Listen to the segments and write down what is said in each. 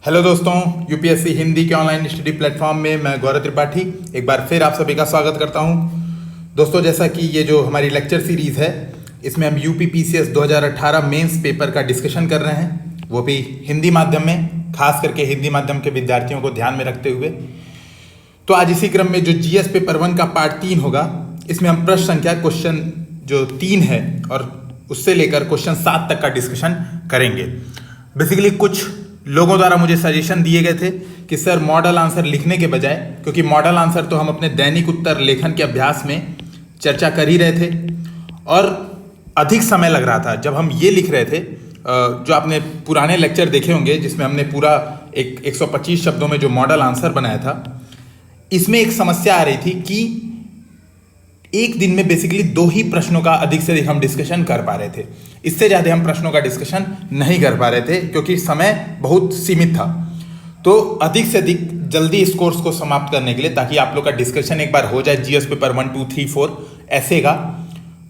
Hello दोस्तों, UPSC Hindi के online study platform में मैं गौरव त्रिपाठी एक बार फिर आप सभी का स्वागत करता हूं। दोस्तों, जैसा कि ये जो हमारी लेक्चर सीरीज़ है इसमें हम यूपी पीसीएस 2018 मेंस पेपर का डिस्कशन कर रहे हैं, वो भी हिंदी माध्यम में, खास करके हिंदी माध्यम के विद्यार्थियों को ध्यान में रखते हुए। तो आज इसी क्रम में जो जीएस पेपर 1 का पार्ट 3 होगा, इसमें हम प्रश्न संख्या क्वेश्चन जो 3 है और उससे लेकर क्वेश्चन 7 तक का डिस्कशन करेंगे। बेसिकली कुछ लोगों द्वारा मुझे सजेशन दिए गए थे कि सर मॉडल आंसर लिखने के बजाय, क्योंकि मॉडल आंसर तो हम अपने दैनिक उत्तर लेखन के अभ्यास में चर्चा कर ही रहे थे और अधिक समय लग रहा था जब हम ये लिख रहे थे। जो आपने पुराने लेक्चर देखे होंगे जिसमें हमने पूरा 125 शब्दों में जो मॉडल आंसर बनाया था, इसमें एक समस्या आ रही थी कि एक दिन में बेसिकली 2 ही प्रश्नों का अधिक से अधिक हम डिस्कशन कर पा रहे थे। इससे ज़्यादा हम प्रश्नों का डिस्कशन नहीं कर पा रहे थे क्योंकि समय बहुत सीमित था। तो अधिक से अधिक जल्दी इस कोर्स को समाप्त करने के लिए, ताकि आप लोग का डिस्कशन एक बार हो जाए जीएस पेपर 1, 2, 3, 4 ऐसे का,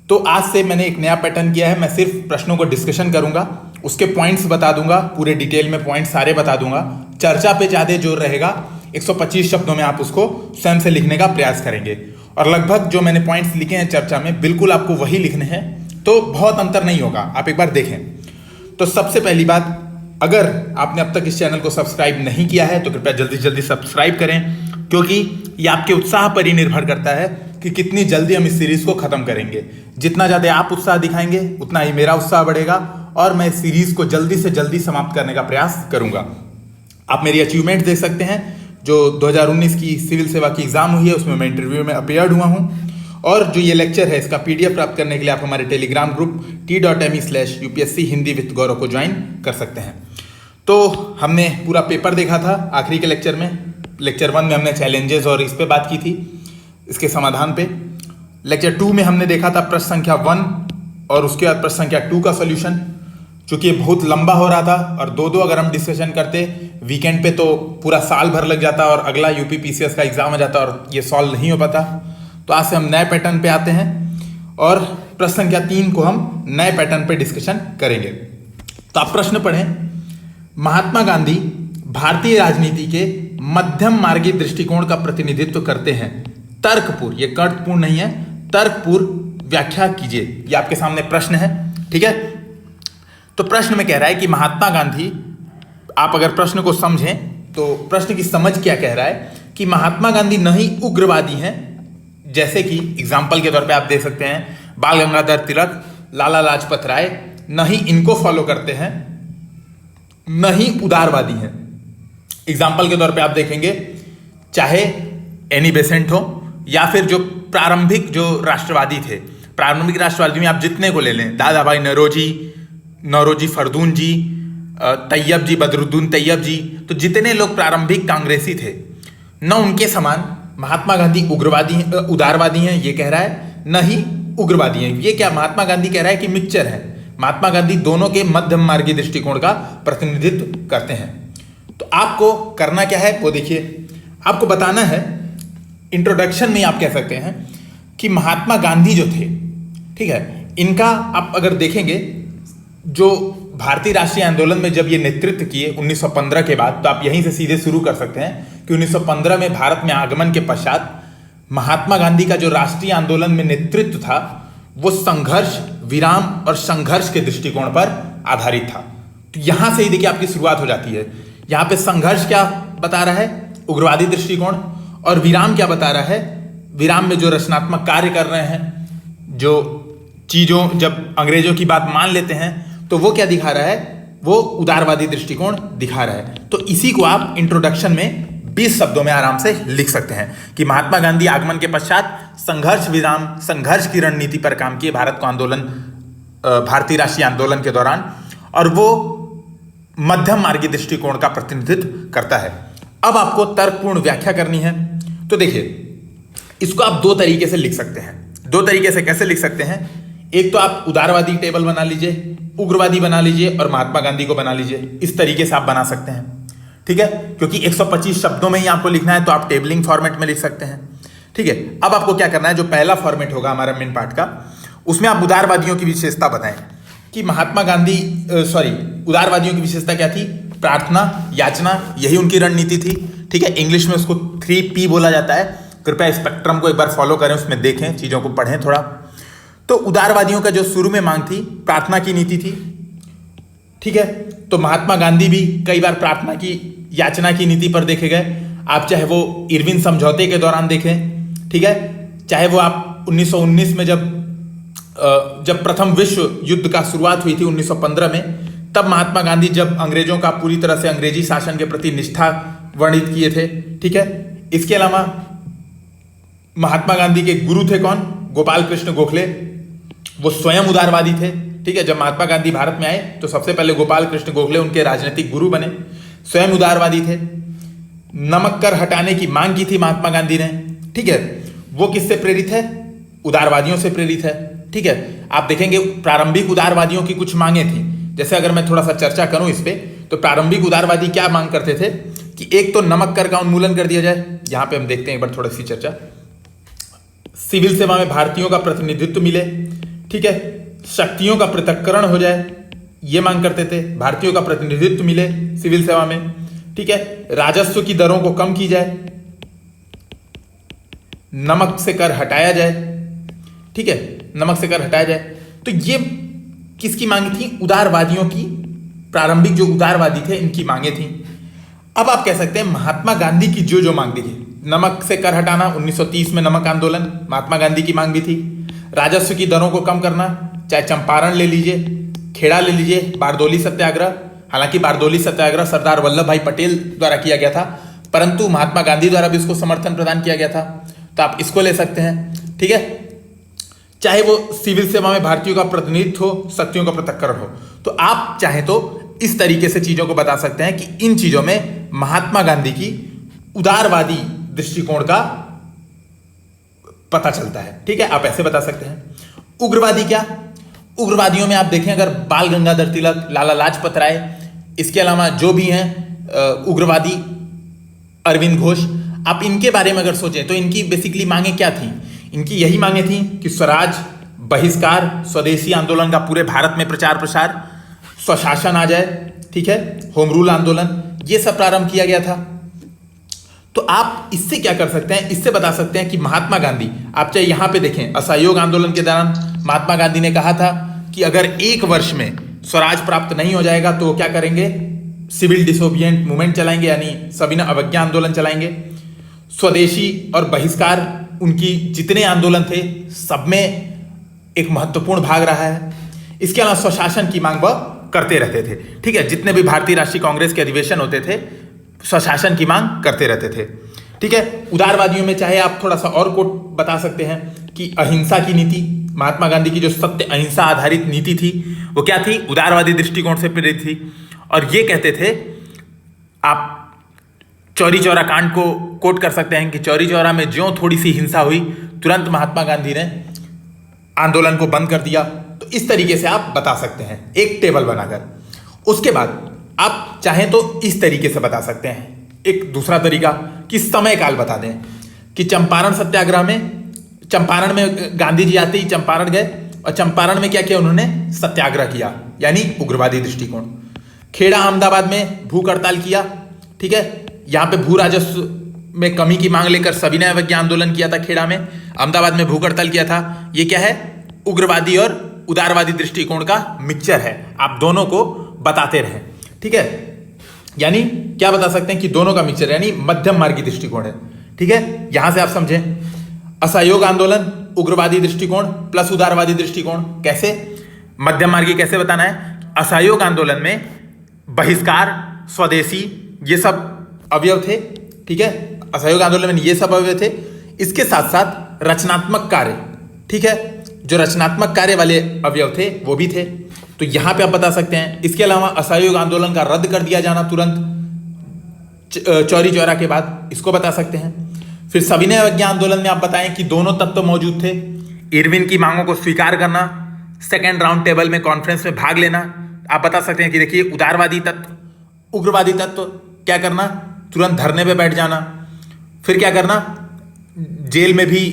तो आज से मैंने एक नया पैटर्न किया है। मैं सिर्फ प्रश्नों को डिस्कशन करूंगा, उसके पॉइंट्स बता दूंगा, पूरे डिटेल में पॉइंट सारे बता दूंगा। चर्चा पे ज़्यादा जोर रहेगा, 125 शब्दों में आप उसको स्वयं से लिखने का प्रयास करेंगे और लगभग जो मैंने पॉइंट्स लिखे हैं चर्चा में बिल्कुल आपको वही लिखने हैं, तो बहुत अंतर नहीं होगा। आप एक बार देखें। तो सबसे पहली बात, अगर आपने अब तक इस चैनल को सब्सक्राइब नहीं किया है तो कृपया जल्दी से जल्दी सब्सक्राइब करें, क्योंकि ये आपके उत्साह पर ही निर्भर करता है कि कितनी जल्दी हम इस सीरीज को खत्म करेंगे। जितना ज़्यादा आप उत्साह दिखाएंगे उतना ही मेरा उत्साह बढ़ेगा और मैं इस सीरीज को जल्दी से जल्दी समाप्त करने का प्रयास करूंगा। आप मेरी अचीवमेंट देख सकते हैं। जो 2019 की सिविल सेवा की एग्जाम हुई है उसमें मैं इंटरव्यू में अपीयर्ड हुआ हूं, और जो ये लेक्चर है इसका पीडीएफ प्राप्त करने के लिए आप हमारे Telegram group t.me/UPSC Hindi with Gaurav को ज्वाइन कर सकते हैं। तो हमने पूरा पेपर देखा था आखिरी के लेक्चर में। लेक्चर 1 में हमने चैलेंजेस और इस पे बात की थी, इसके समाधान पे। लेक्चर 2 में हमने देखा था प्रश्न संख्या 1 और उसके बाद प्रश्न संख्या 2 का सोल्यूशन। चूंकि ये बहुत लंबा हो रहा था और दो अगर हम डिस्कशन करते वीकेंड पे तो पूरा साल भर लग जाता और अगला यूपी पीसीएस का एग्जाम आ जाता और ये सॉल्व नहीं हो पाता। तो आज से हम नए पैटर्न पे आते हैं और प्रश्न संख्या 3 को हम नए पैटर्न पे डिस्कशन करेंगे। तो आप प्रश्न पढ़ें। महात्मा गांधी भारतीय राजनीति के मध्यम मार्गी दृष्टिकोण का प्रतिनिधित्व करते हैं। तर्कपूर्ण, ये कर्तपूर्ण नहीं है, तर्कपूर्ण व्याख्या कीजिए। ये आपके सामने प्रश्न है, ठीक है। तो प्रश्न में कह रहा है कि महात्मा गांधी, आप अगर प्रश्न को समझें तो प्रश्न की समझ क्या कह रहा है कि महात्मा गांधी न ही उग्रवादी हैं, जैसे कि एग्जाम्पल के तौर पे आप दे सकते हैं बाल गंगाधर तिलक, लाला लाजपत राय, न ही इनको फॉलो करते हैं, न ही उदारवादी हैं। एग्जाम्पल के तौर पे आप देखेंगे चाहे एनी बेसेंट हो या फिर जो प्रारंभिक जो राष्ट्रवादी थे, प्रारंभिक राष्ट्रवादी में आप जितने को ले लें, दादा भाई नौरोजी फरदून जी, तैयब जी, बदरुद्दीन तैयब जी, तो जितने लोग प्रारंभिक कांग्रेसी थे, न उनके समान महात्मा गांधी उदारवादी हैं ये कह रहा है, न ही उग्रवादी हैं। ये क्या महात्मा गांधी कह रहा है कि मिक्सचर है। महात्मा गांधी दोनों के मध्यम मार्गी दृष्टिकोण का प्रतिनिधित्व करते हैं। तो आपको करना क्या है वो देखिए। आपको बताना है, इंट्रोडक्शन में आप कह सकते हैं कि महात्मा गांधी जो थे, ठीक है, इनका आप अगर देखेंगे जो भारतीय राष्ट्रीय आंदोलन में जब ये नेतृत्व किए 1915 के बाद, तो आप यहीं से सीधे शुरू कर सकते हैं कि 1915 में भारत में आगमन के पश्चात महात्मा गांधी का जो राष्ट्रीय आंदोलन में नेतृत्व था वो संघर्ष, विराम और संघर्ष के दृष्टिकोण पर आधारित था। तो यहां से ही देखिए आपकी शुरुआत हो जाती है। यहां पे संघर्ष क्या बता रहा है, उग्रवादी दृष्टिकोण, और विराम क्या बता रहा है, विराम में जो रचनात्मक कार्य कर रहे हैं, जो चीजों जब अंग्रेजों की बात मान लेते हैं तो वो क्या दिखा रहा है, वो उदारवादी दृष्टिकोण दिखा रहा है। तो इसी को आप इंट्रोडक्शन में 20 शब्दों में आराम से लिख सकते हैं कि महात्मा गांधी आगमन के पश्चात संघर्ष, विराम, संघर्ष की रणनीति पर काम किए भारत को आंदोलन, भारतीय राष्ट्रीय आंदोलन के दौरान, और वो मध्यम मार्गी दृष्टिकोण का प्रतिनिधित्व करता है। अब आपको तर्कपूर्ण व्याख्या करनी है। तो देखिए, इसको आप 2 तरीके से लिख सकते हैं। 2 तरीके से कैसे लिख सकते हैं? एक तो आप उदारवादी टेबल बना लीजिए, उग्रवादी बना लीजिए और महात्मा गांधी को बना लीजिए। इस तरीके से आप बना सकते हैं, ठीक है, क्योंकि 125 शब्दों में ही आपको लिखना है तो आप टेबलिंग फॉर्मेट में लिख सकते हैं, ठीक है। अब आपको क्या करना है, जो पहला फॉर्मेट होगा हमारा मेन पार्ट का, उसमें आप उदारवादियों की विशेषता बताएं कि महात्मा गांधी उदारवादियों की विशेषता क्या थी प्रार्थना, याचना, यही उनकी रणनीति थी। ठीक है, इंग्लिश में उसको 3P बोला जाता है। कृपया स्पेक्ट्रम को एक बार फॉलो करें, उसमें देखें, चीजों को पढ़ें थोड़ा। तो उदारवादियों का जो शुरू में मांग थी, प्रार्थना की नीति थी। ठीक है, तो महात्मा गांधी भी कई बार प्रार्थना की, याचना की नीति पर देखे गए। आप चाहे वो इरविन समझौते के दौरान देखें, ठीक है, चाहे वो आप 1919 में जब प्रथम विश्व युद्ध का शुरुआत हुई थी 1915 में, तब महात्मा गांधी जब अंग्रेजों का पूरी तरह से अंग्रेजी शासन के प्रति निष्ठा वर्णित किए थे। ठीक है, इसके अलावा महात्मा गांधी के गुरु थे कौन? गोपाल कृष्ण गोखले, वो स्वयं उदारवादी थे। ठीक है, जब महात्मा गांधी भारत में आए तो सबसे पहले गोपाल कृष्ण गोखले उनके राजनीतिक गुरु बने, स्वयं उदारवादी थे। नमक कर हटाने की मांग की थी महात्मा गांधी ने। ठीक है, वो किससे प्रेरित है? उदारवादियों से प्रेरित है। ठीक है, आप देखेंगे प्रारंभिक उदारवादियों की कुछ मांगे थी। जैसे अगर मैं थोड़ा सा चर्चा करूं इस पे, तो प्रारंभिक उदारवादी क्या मांग करते थे कि एक तो नमक कर का उन्मूलन कर दिया जाए। यहां पे हम देखते हैं एक बार थोड़ी सी चर्चा। सिविल सेवा में भारतीयों का प्रतिनिधित्व मिले। ठीक है, शक्तियों का पृथक्करण हो जाए, ये मांग करते थे। भारतीयों का प्रतिनिधित्व मिले सिविल सेवा में। ठीक है, राजस्व की दरों को कम की जाए, नमक से कर हटाया जाए। ठीक है, नमक से कर हटाया जाए। तो ये किसकी मांगे थी? उदारवादियों की। प्रारंभिक जो उदारवादी थे इनकी मांगे थी। अब आप कह सकते हैं महात्मा गांधी की जो मांग थी, नमक से कर हटाना, 1930 में नमक आंदोलन महात्मा गांधी की मांग भी थी। राजस्व की दरों को कम करना, चाहे चंपारण ले लीजिए, खेड़ा ले लीजिए, बारदोली सत्याग्रह। हालांकि बारदोली सत्याग्रह सरदार वल्लभ भाई पटेल द्वारा किया गया था, परंतु महात्मा गांधी द्वारा भी इसको समर्थन प्रदान किया गया था, तो आप इसको ले सकते हैं। ठीक है, चाहे वो सिविल सेवा में भारतीयों का प्रतिनिधित्व हो, शक्तियों का पृथक्करण हो, तो आप चाहे तो इस तरीके से चीजों को बता सकते हैं कि इन चीजों में महात्मा गांधी की उदारवादी दृष्टिकोण का पता चलता है। ठीक है, आप ऐसे बता सकते हैं। उग्रवादी क्या? उग्रवादियों में आप देखें अगर बाल गंगाधर तिलक, लाला लाजपत राय, इसके अलावा जो भी हैं उग्रवादी, अरविंद घोष, आप इनके बारे में अगर सोचें तो इनकी बेसिकली मांगे क्या थी? इनकी यही मांगे थी कि स्वराज, बहिष्कार, स्वदेशी आंदोलन का पूरे भारत में प्रचार प्रसार, स्वशासन आ जाए। ठीक है, होम रूल आंदोलन, ये सब प्रारंभ किया गया था। तो आप इससे क्या कर सकते हैं? इससे बता सकते हैं कि महात्मा गांधी, आप चाहे यहां पे देखें, असहयोग आंदोलन के दौरान महात्मा गांधी ने कहा था कि अगर एक वर्ष में स्वराज प्राप्त नहीं हो जाएगा तो क्या करेंगे? सिविल डिसोबिएंट मूवमेंट चलाएंगे, यानी सविनय अवज्ञा आंदोलन चलाएंगे। स्वदेशी और बहिष्कार, उनकी जितने आंदोलन थे सब में एक महत्वपूर्ण भाग रहा है। इसके अलावा स्वशासन की मांग वह करते रहते थे। ठीक है, जितने भी भारतीय राष्ट्रीय कांग्रेस के अधिवेशन होते थे, स्वशासन की मांग करते रहते थे। ठीक है, उदारवादियों में चाहे आप थोड़ा सा और कोट बता सकते हैं कि अहिंसा की नीति, महात्मा गांधी की जो सत्य अहिंसा आधारित नीति थी वो क्या थी? उदारवादी दृष्टिकोण से प्रेरित थी। और ये कहते थे, आप चौरी चौरा कांड को कोट कर सकते हैं कि चौरी चौरा में ज्यों थोड़ी सी हिंसा हुई, तुरंत महात्मा गांधी ने आंदोलन को बंद कर दिया। तो इस तरीके से आप बता सकते हैं एक टेबल बनाकर। उसके बाद आप चाहें तो इस तरीके से बता सकते हैं, एक दूसरा तरीका कि समय काल बता दें कि चंपारण सत्याग्रह में, चंपारण में गांधी जी आते ही चंपारण गए और चंपारण में क्या किया उन्होंने? सत्याग्रह किया, यानी उग्रवादी दृष्टिकोण। खेड़ा अहमदाबाद में भूख हड़ताल किया। ठीक है, यहां पे भू राजस्व में कमी की मांग लेकर सविनय अवज्ञा आंदोलन किया था। खेड़ा में, अहमदाबाद में भूख हड़ताल किया था। ये क्या है? उग्रवादी और उदारवादी दृष्टिकोण का मिक्सचर है। आप दोनों को बताते रहें। ठीक है, यानी क्या बता सकते हैं कि दोनों का मिक्सचर, यानी मध्यम मार्गी दृष्टिकोण है। ठीक है, यहां से आप समझें, असहयोग आंदोलन उग्रवादी दृष्टिकोण प्लस उदारवादी दृष्टिकोण। कैसे? मध्यम मार्गी कैसे बताना है? असहयोग आंदोलन में बहिष्कार, स्वदेशी, ये सब अवयव थे। ठीक है, असहयोग आंदोलन में ये सब अवयव थे। इसके साथ साथ रचनात्मक कार्य, ठीक है, जो रचनात्मक कार्य वाले अवयव थे वो भी थे। तो यहां पे आप बता सकते हैं। इसके अलावा असहयोग आंदोलन का रद्द कर दिया जाना तुरंत चौरी चौरा के बाद, इसको बता सकते हैं। फिर सविनय अवज्ञा आंदोलन में आप बताएं कि दोनों तत्व मौजूद थे। इरविन की मांगों को स्वीकार करना, सेकेंड राउंड टेबल में कॉन्फ्रेंस में भाग लेना। आप बता सकते हैं कि देखिए उदारवादी तत्व, उग्रवादी तत्व क्या करना? तुरंत धरने पे बैठ जाना। फिर क्या करना? जेल में भी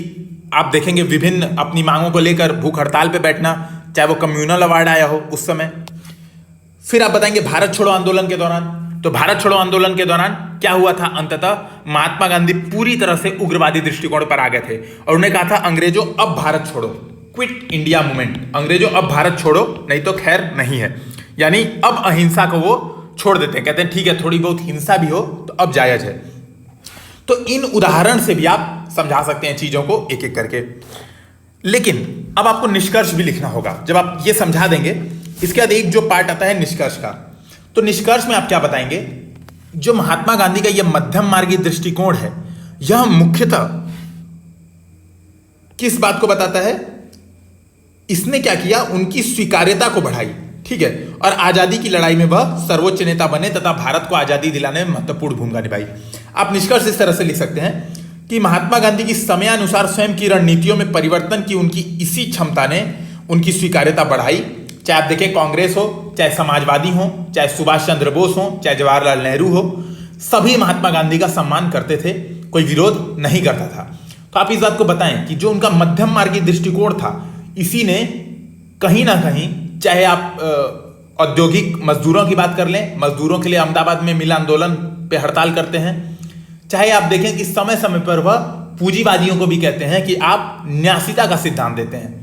आप देखेंगे विभिन्न अपनी मांगों को लेकर भूख हड़ताल पे बैठना, चाहे वो कम्युनल अवार्ड आया हो उस समय। फिर आप बताएंगे भारत छोड़ो आंदोलन के दौरान तो भारत छोड़ो आंदोलन के दौरान क्या हुआ था, अंततः महात्मा गांधी पूरी तरह से उग्रवादी दृष्टिकोण पर आ गए थे और उन्हें कहा था अंग्रेजों अब भारत छोड़ो, क्विट इंडिया मूवमेंट, अंग्रेजों अब भारत छोड़ो नहीं तो खैर नहीं है, यानी अब अहिंसा को वो छोड़ देते हैं, कहते हैं ठीक है थोड़ी बहुत हिंसा भी हो तो अब जायज है। तो इन उदाहरण से भी आप समझा सकते हैं चीजों को एक एक करके, लेकिन अब आपको निष्कर्ष भी लिखना होगा। जब आप ये समझा देंगे, इसके बाद एक जो पार्ट आता है निष्कर्ष का, तो निष्कर्ष में आप क्या बताएंगे, जो महात्मा गांधी का यह मध्यम मार्गी दृष्टिकोण है यह मुख्यतः किस बात को बताता है, इसने क्या किया, उनकी स्वीकार्यता को बढ़ाई, ठीक है, और आजादी की लड़ाई में वह सर्वोच्च नेता बने तथा भारत को आजादी दिलाने में महत्वपूर्ण भूमिका निभाई। आप निष्कर्ष इस तरह से लिख सकते हैं कि महात्मा गांधी की समयानुसार स्वयं की रणनीतियों में परिवर्तन की उनकी इसी क्षमता ने उनकी स्वीकार्यता बढ़ाई। चाहे आप देखें कांग्रेस हो, चाहे समाजवादी हो, चाहे सुभाष चंद्र बोस हो, चाहे जवाहरलाल नेहरू हो, सभी महात्मा गांधी का सम्मान करते थे, कोई विरोध नहीं करता था। तो आप इस बात को बताएं कि जो उनका मध्यम मार्गी दृष्टिकोण था, इसी ने कहीं ना कहीं, चाहे आप औद्योगिक मजदूरों की बात कर लें, मजदूरों के लिए अहमदाबाद में मिल आंदोलन पे हड़ताल करते हैं, चाहे आप देखें कि समय समय पर वह पूंजीवादियों को भी कहते हैं कि आप न्यासीता का सिद्धांत देते हैं,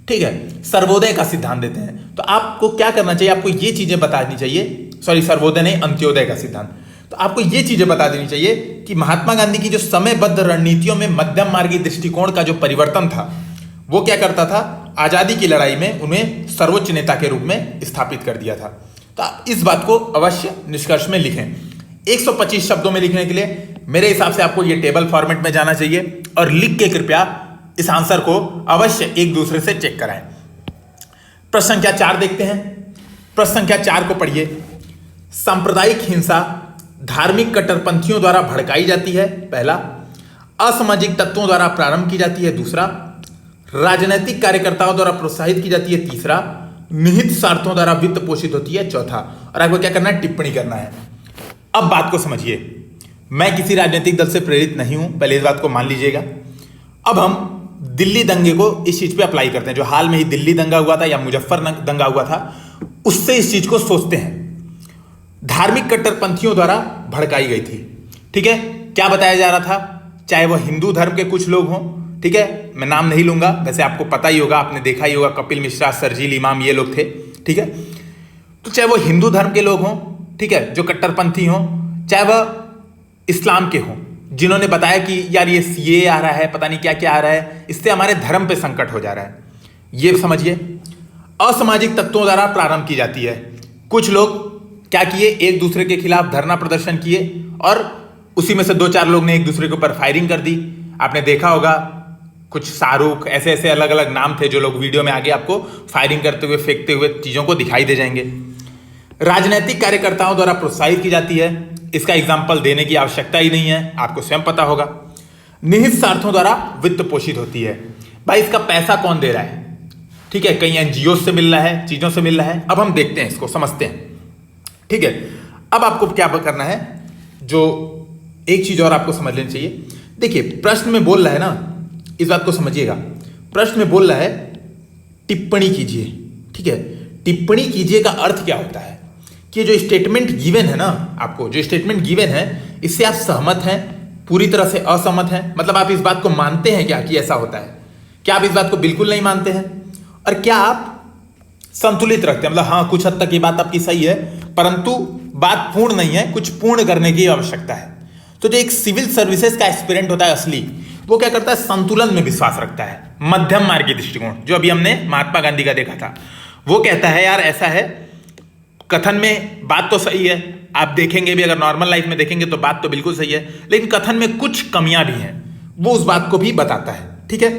ठीक है, सर्वोदय का सिद्धांत देते हैं, तो आपको क्या करना चाहिए, आपको ये चीजें बतानी चाहिए, सॉरी सर्वोदय नहीं, अंत्योदय का सिद्धांत, तो आपको ये चीजें बता देनी चाहिए कि महात्मा गांधी की जो समयबद्ध रणनीतियों में मध्यम मार्गी दृष्टिकोण का जो परिवर्तन था, वो क्या करता था, आजादी की लड़ाई में उन्हें सर्वोच्च नेता के रूप में स्थापित कर दिया था। तो आप इस बात को अवश्य निष्कर्ष में लिखें। 125 शब्दों में लिखने के लिए मेरे हिसाब से आपको ये टेबल फॉर्मेट में जाना चाहिए और लिख के कृपया इस आंसर को अवश्य एक दूसरे से चेक कराएं। प्रश्न संख्या 4 देखते हैं। प्रश्न संख्या 4 को पढ़िए। सांप्रदायिक हिंसा धार्मिक कट्टरपंथियों द्वारा भड़काई जाती है, पहला। असामाजिक तत्वों द्वारा प्रारंभ की जाती है, दूसरा। राजनीतिक कार्यकर्ताओं द्वारा प्रोत्साहित की जाती है, तीसरा। निहित स्वार्थों द्वारा वित्त पोषित होती है, चौथा। और आपको क्या करना है, टिप्पणी करना है। अब बात को समझिए, मैं किसी राजनीतिक दल से प्रेरित नहीं हूं, पहले इस बात को मान लीजिएगा। अब हम दिल्ली दंगे को इस चीज पे अप्लाई करते हैं, जो हाल में ही दिल्ली दंगा हुआ था या मुजफ्फर दंगा हुआ था, उससे इस चीज को सोचते हैं। धार्मिक कट्टरपंथियों द्वारा भड़काई गई थी, ठीक है। क्या बताया जा रहा था, चाहे वह हिंदू धर्म के कुछ लोग हों, ठीक है, मैं नाम नहीं लूंगा, वैसे आपको पता ही होगा, आपने देखा ही होगा, कपिल मिश्रा, शरजील इमाम, ये लोग थे, ठीक है। तो चाहे वो हिंदू धर्म के लोग हों, ठीक है, जो कट्टरपंथी हों, चाहे वह इस्लाम के हों, जिन्होंने बताया कि यार ये आ रहा है, पता नहीं क्या क्या आ रहा है, इससे हमारे धर्म पे संकट हो जा रहा है, ये समझिए। असामाजिक तत्वों द्वारा प्रारंभ की जाती है। कुछ लोग क्या किए, एक दूसरे के खिलाफ धरना प्रदर्शन किए और उसी में से 2-4 लोग ने एक दूसरे के ऊपर फायरिंग कर दी। आपने देखा होगा कुछ शाहरुख, ऐसे ऐसे अलग अलग नाम थे, जो लोग वीडियो में आगे आपको फायरिंग करते हुए, फेंकते हुए चीजों को दिखाई दे जाएंगे। राजनीतिक कार्यकर्ताओं द्वारा प्रोत्साहित की जाती है, इसका एग्जाम्पल देने की आवश्यकता ही नहीं है, आपको स्वयं पता होगा। निहित स्वार्थों द्वारा वित्त पोषित होती है। भाई इसका पैसा कौन दे रहा है, ठीक है, कहीं एनजीओ से मिल रहा है, चीजों से मिल रहा है। अब हम देखते हैं, इसको समझते हैं, ठीक है। अब आपको क्या करना है, जो एक चीज और आपको समझ लेनी चाहिए। देखिए प्रश्न में बोल रहा है ना, इस बात को समझिएगा, प्रश्न में बोल रहा है टिप्पणी कीजिए, ठीक है। टिप्पणी कीजिए का अर्थ क्या होता है कि जो स्टेटमेंट गिवन है ना, आपको जो स्टेटमेंट गिवन है, इससे आप सहमत हैं, पूरी तरह से असहमत हैं, मतलब आप इस बात को मानते हैं क्या कि ऐसा होता है, क्या आप इस बात को बिल्कुल नहीं मानते हैं, और क्या आप संतुलित रखते हैं, मतलब हाँ कुछ हद तक ये बात आपकी सही है, परंतु बात पूर्ण नहीं है, कुछ पूर्ण करने की आवश्यकता है। तो जो एक सिविल सर्विसेज का एस्पिरेंट होता है असली, वो क्या करता है, संतुलन में विश्वास रखता है। मध्यम मार्गी दृष्टिकोण, जो अभी हमने महात्मा गांधी का देखा था, वो कहता है यार ऐसा है, कथन में बात तो सही है, आप देखेंगे भी, अगर नॉर्मल लाइफ में देखेंगे तो बात तो बिल्कुल सही है, लेकिन कथन में कुछ कमियां भी हैं, वो उस बात को भी बताता है, ठीक है।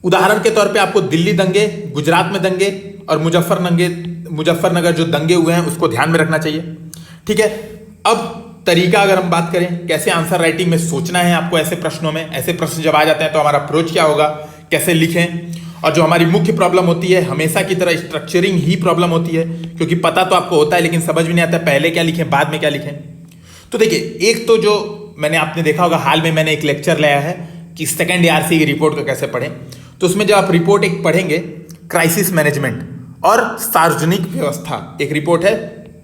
उदाहरण के तौर पे आपको दिल्ली दंगे, गुजरात में दंगे और मुजफ्फरनगर जो दंगे हुए हैं उसको ध्यान में रखना चाहिए, ठीक है। अब तरीका अगर हम बात करें, कैसे आंसर राइटिंग में सोचना है आपको ऐसे प्रश्नों में, ऐसे प्रश्न जब आ जाते हैं तो हमारा अप्रोच क्या होगा, कैसे लिखें। और जो हमारी मुख्य प्रॉब्लम होती है, हमेशा की तरह स्ट्रक्चरिंग ही प्रॉब्लम होती है, क्योंकि पता तो आपको होता है लेकिन समझ भी नहीं आता पहले क्या लिखें बाद में क्या लिखें। तो देखिए, एक तो जो मैंने आपने देखा होगा, हाल में मैंने एक लेक्चर लाया है कि सेकेंड ARC की रिपोर्ट को कैसे पढ़ें। तो उसमें जब आप रिपोर्ट एक पढ़ेंगे, क्राइसिस मैनेजमेंट और सार्वजनिक व्यवस्था, एक रिपोर्ट है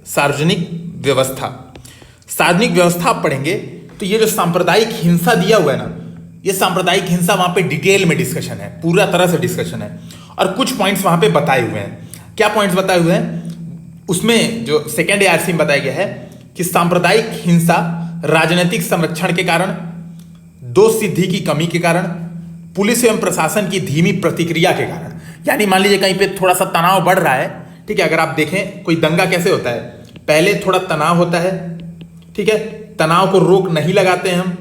सार्वजनिक व्यवस्था। सार्वजनिक व्यवस्था आप पढ़ेंगे तो ये जो सांप्रदायिक हिंसा दिया हुआ है ना, ये सांप्रदायिक हिंसा वहां पे डिटेल में डिस्कशन है, पूरा तरह से डिस्कशन है और कुछ पॉइंट्स वहां पे बताए हुए हैं। क्या पॉइंट्स बताए हुए हैं उसमें? जो सेकेंड ARC में बताया गया है कि सांप्रदायिक हिंसा राजनीतिक संरक्षण के कारण, दोष सिद्धि की कमी के कारण, पुलिस एवं प्रशासन की धीमी प्रतिक्रिया के कारण। यानी मान लीजिए कहीं पे थोड़ा सा तनाव बढ़ रहा है, ठीक है, अगर आप देखें कोई दंगा कैसे होता है, पहले थोड़ा तनाव होता है, ठीक है, तनाव को रोक नहीं लगाते हैं हम